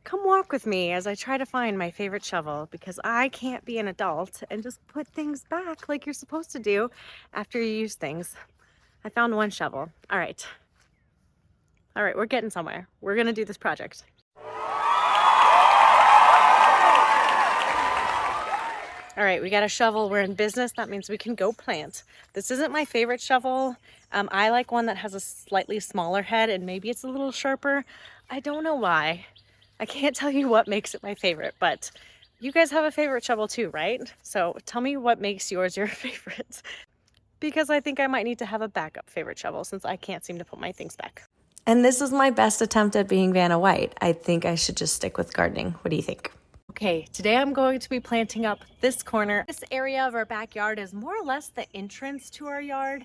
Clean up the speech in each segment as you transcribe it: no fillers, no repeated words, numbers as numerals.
Come walk with me as I try to find my favorite shovel because I can't be an adult and just put things back like you're supposed to do after you use things. I found one shovel. All right, we're getting somewhere. We're gonna do this project. All right, we got a shovel. We're in business. That means we can go plant. This isn't my favorite shovel. I like one that has a slightly smaller head and maybe it's a little sharper. I don't know why. I can't tell you what makes it my favorite, but you guys have a favorite shovel too, right? So tell me what makes yours your favorite. Because I think I might need to have a backup favorite shovel since I can't seem to put my things back. And this is my best attempt at being Vanna White. I think I should just stick with gardening. What do you think? Okay, today I'm going to be planting up this corner. This area of our backyard is more or less the entrance to our yard.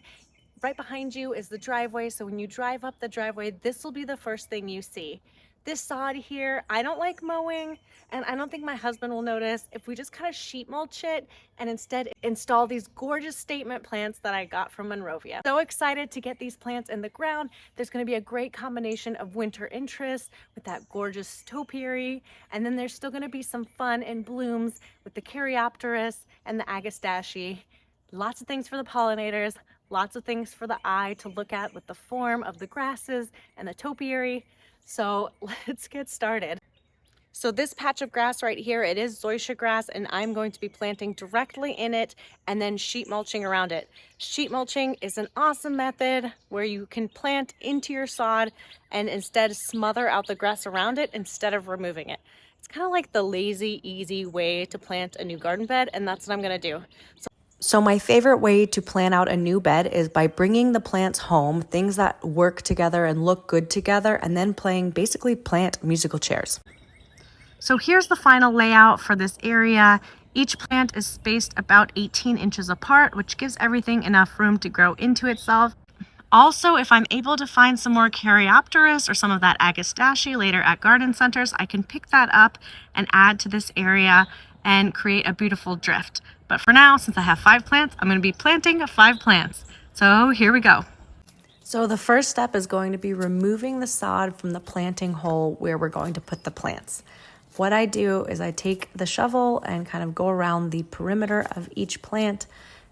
Right behind you is the driveway, so when you drive up the driveway, this will be the first thing you see. This sod here, I don't like mowing, and I don't think my husband will notice if we just kind of sheet mulch it and instead install these gorgeous statement plants that I got from Monrovia. So excited to get these plants in the ground. There's going to be a great combination of winter interest with that gorgeous topiary, and then there's still going to be some fun and blooms with the caryopteris and the agastache. Lots of things for the pollinators, lots of things for the eye to look at with the form of the grasses and the topiary. So let's get started. So this patch of grass right here, it is zoysia grass, and I'm going to be planting directly in it and then sheet mulching around it. Sheet mulching is an awesome method where you can plant into your sod and instead smother out the grass around it instead of removing it. It's kind of like the lazy, easy way to plant a new garden bed, and that's what I'm gonna do. So my favorite way to plan out a new bed is by bringing the plants home, things that work together and look good together, and then playing basically plant musical chairs. So here's the final layout for this area. Each plant is spaced about 18 inches apart, which gives everything enough room to grow into itself. Also, if I'm able to find some more caryopteris or some of that agastache later at garden centers, I can pick that up and add to this area and create a beautiful drift. But for now, since I have 5 plants, I'm going to be planting 5 plants. So here we go. So the first step is going to be removing the sod from the planting hole where we're going to put the plants. What I do is I take the shovel and kind of go around the perimeter of each plant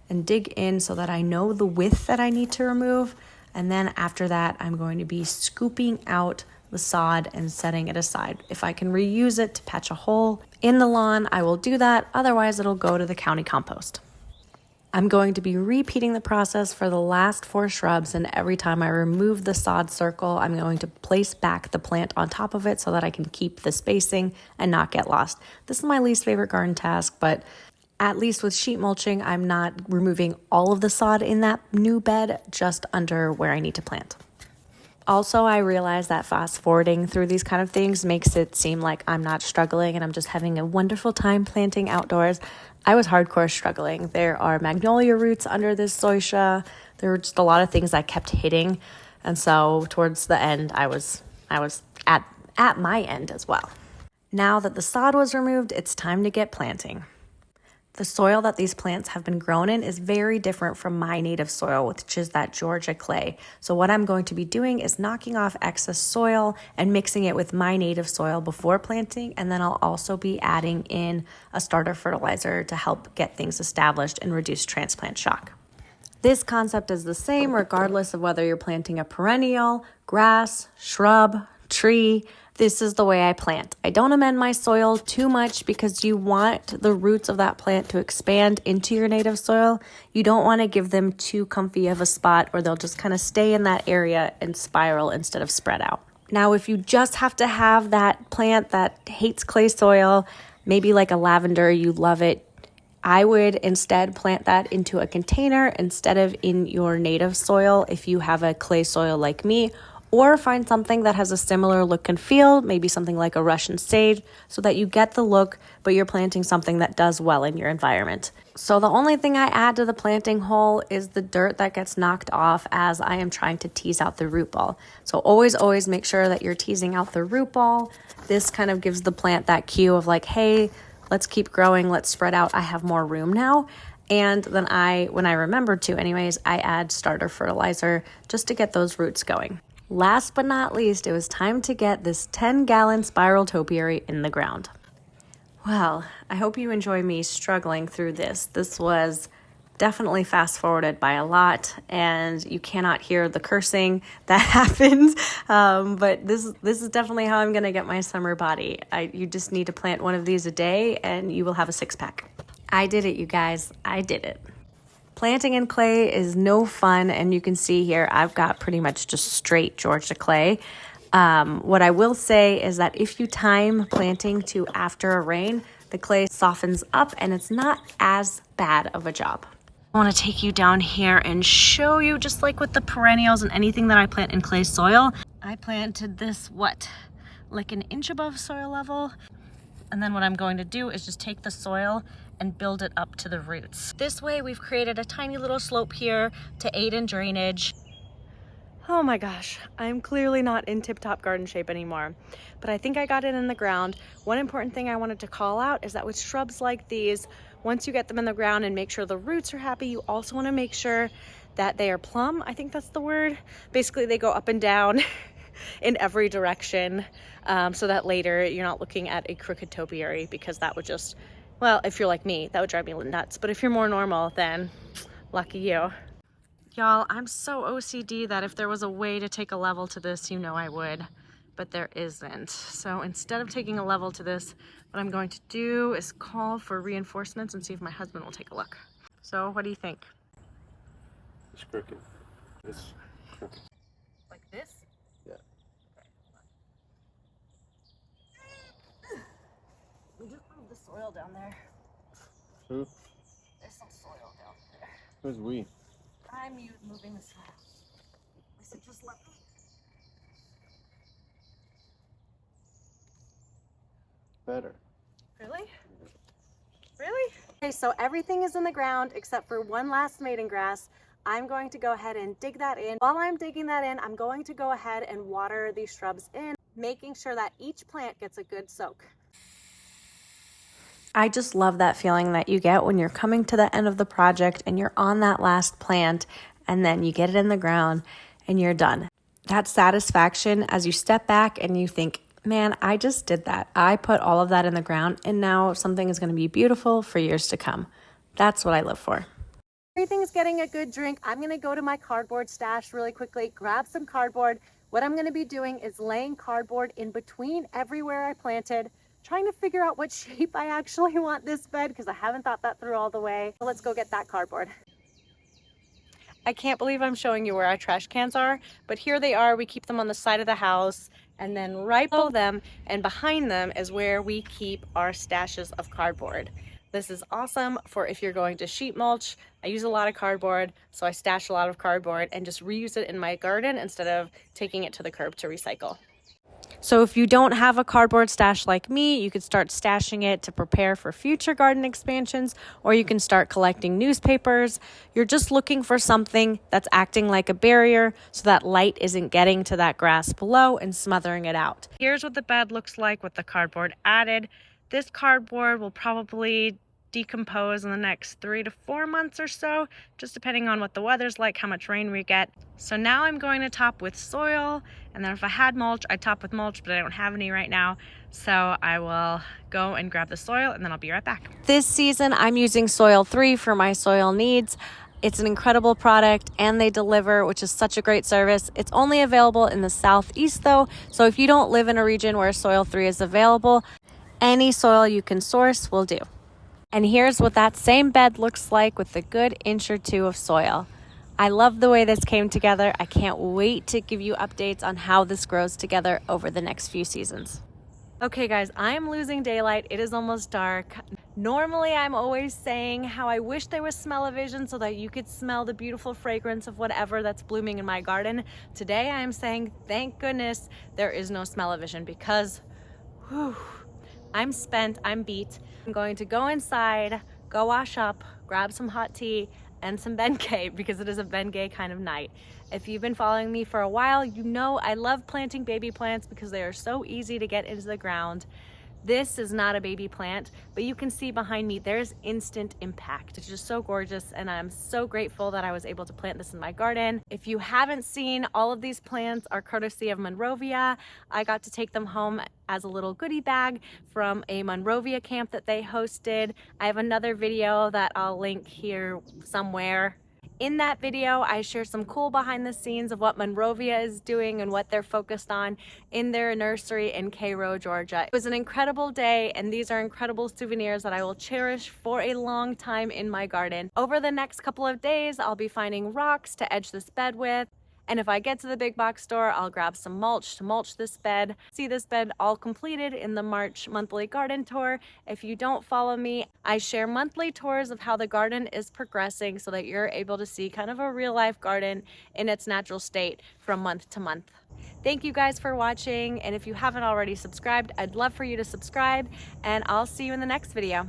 and dig in so that I know the width that I need to remove. And then after that, I'm going to be scooping out the sod and setting it aside. If I can reuse it to patch a hole in the lawn, I will do that. Otherwise, it'll go to the county compost. I'm going to be repeating the process for the last 4 shrubs, and every time I remove the sod circle, I'm going to place back the plant on top of it so that I can keep the spacing and not get lost. This is my least favorite garden task, but at least with sheet mulching, I'm not removing all of the sod in that new bed, just under where I need to plant. Also, I realize that fast forwarding through these kind of things makes it seem like I'm not struggling and I'm just having a wonderful time planting outdoors. I was hardcore struggling. There are magnolia roots under this zoysia. There were just a lot of things that kept hitting. And so towards the end, I was at my end as well. Now that the sod was removed, it's time to get planting. The soil that these plants have been grown in is very different from my native soil, which is that Georgia clay. So what I'm going to be doing is knocking off excess soil and mixing it with my native soil before planting. And then I'll also be adding in a starter fertilizer to help get things established and reduce transplant shock. This concept is the same regardless of whether you're planting a perennial, grass, shrub, tree. This is the way I plant. I don't amend my soil too much because you want the roots of that plant to expand into your native soil. You don't want to give them too comfy of a spot or they'll just kind of stay in that area and spiral instead of spread out. Now, if you just have to have that plant that hates clay soil, maybe like a lavender, you love it, I would instead plant that into a container instead of in your native soil if you have a clay soil like me. Or find something that has a similar look and feel, maybe something like a Russian sage, so that you get the look, but you're planting something that does well in your environment. So the only thing I add to the planting hole is the dirt that gets knocked off as I am trying to tease out the root ball. So always make sure that you're teasing out the root ball. This kind of gives the plant that cue of like, hey, let's keep growing, let's spread out, I have more room now. And then when I remember to anyways, I add starter fertilizer just to get those roots going. Last but not least, it was time to get this 10-gallon spiral topiary in the ground. Well, I hope you enjoy me struggling through this. This was definitely fast forwarded by a lot, and you cannot hear the cursing that happened. But this is definitely how I'm gonna get my summer body. You just need to plant one of these a day and you will have a six-pack. I did it, you guys. I did it. Planting in clay is no fun, and you can see here I've got pretty much just straight Georgia clay. What I will say is that if you time planting to after a rain, the clay softens up and it's not as bad of a job. I want to take you down here and show you, just like with the perennials and anything that I plant in clay soil. I planted this, like an inch above soil level. And then what I'm going to do is just take the soil and build it up to the roots. This way we've created a tiny little slope here to aid in drainage. Oh my gosh, I'm clearly not in tip-top garden shape anymore, but I think I got it in the ground. One important thing I wanted to call out is that with shrubs like these, once you get them in the ground and make sure the roots are happy, you also want to make sure that they are plumb. I think that's the word. Basically, they go up and down in every direction, so that later you're not looking at a crooked topiary, because that would just, well, if you're like me, that would drive me nuts. But if you're more normal, then lucky you. Y'all, I'm so OCD that if there was a way to take a level to this, you know I would, but there isn't. So instead of taking a level to this, what I'm going to do is call for reinforcements and see if my husband will take a look. So what do you think? It's crooked. It's crooked. Like this? Yeah. We just moved the soil down there. Who? There's some soil down there. Who's we? I'm moving the soil. I said just let me. Better. Really? Really? Okay, so everything is in the ground except for one last maiden grass. I'm going to go ahead and dig that in. While I'm digging that in, I'm going to go ahead and water these shrubs in, making sure that each plant gets a good soak. I just love that feeling that you get when you're coming to the end of the project and you're on that last plant, and then you get it in the ground and you're done. That satisfaction as you step back and you think, man, I just did that. I put all of that in the ground, and now something is going to be beautiful for years to come. That's what I live for. Everything's getting a good drink. I'm going to go to my cardboard stash really quickly, grab some cardboard. What I'm going to be doing is laying cardboard in between everywhere I planted, trying to figure out what shape I actually want this bed, because I haven't thought that through all the way. So let's go get that cardboard. I can't believe I'm showing you where our trash cans are, but here they are. We keep them on the side of the house, and then right below them and behind them is where we keep our stashes of cardboard. This is awesome for if you're going to sheet mulch. I use a lot of cardboard, so I stash a lot of cardboard and just reuse it in my garden instead of taking it to the curb to recycle. So if you don't have a cardboard stash like me, you could start stashing it to prepare for future garden expansions, or you can start collecting newspapers. You're just looking for something that's acting like a barrier so that light isn't getting to that grass below and smothering it out. Here's what the bed looks like with the cardboard added. This cardboard will probably decompose in the next 3 to 4 months or so, just depending on what the weather's like, how much rain we get. So now I'm going to top with soil, and then if I had mulch, I'd top with mulch, but I don't have any right now. So I will go and grab the soil, and then I'll be right back. This season, I'm using Soil 3 for my soil needs. It's an incredible product, and they deliver, which is such a great service. It's only available in the Southeast though, so if you don't live in a region where Soil 3 is available, any soil you can source will do. And here's what that same bed looks like with a good inch or two of soil. I love the way this came together. I can't wait to give you updates on how this grows together over the next few seasons. Okay guys, I am losing daylight. It is almost dark. Normally I'm always saying how I wish there was smell-o-vision so that you could smell the beautiful fragrance of whatever that's blooming in my garden. Today I am saying thank goodness there is no smell-o-vision, because I'm spent, I'm beat. I'm going to go inside, go wash up, grab some hot tea and some Bengay, because it is a Bengay kind of night. If you've been following me for a while, you know I love planting baby plants because they are so easy to get into the ground. This is not a baby plant, but you can see behind me, there's instant impact. It's just so gorgeous, and I'm so grateful that I was able to plant this in my garden. If you haven't seen, all of these plants are courtesy of Monrovia. I got to take them home as a little goodie bag from a Monrovia camp that they hosted. I have another video that I'll link here somewhere. In that video, I share some cool behind the scenes of what Monrovia is doing and what they're focused on in their nursery in Cairo, Georgia. It was an incredible day, and these are incredible souvenirs that I will cherish for a long time in my garden. Over the next couple of days, I'll be finding rocks to edge this bed with. And if I get to the big box store, I'll grab some mulch to mulch this bed. See this bed all completed in the March monthly garden tour. If you don't follow me, I share monthly tours of how the garden is progressing so that you're able to see kind of a real life garden in its natural state from month to month. Thank you guys for watching. And if you haven't already subscribed, I'd love for you to subscribe, and I'll see you in the next video.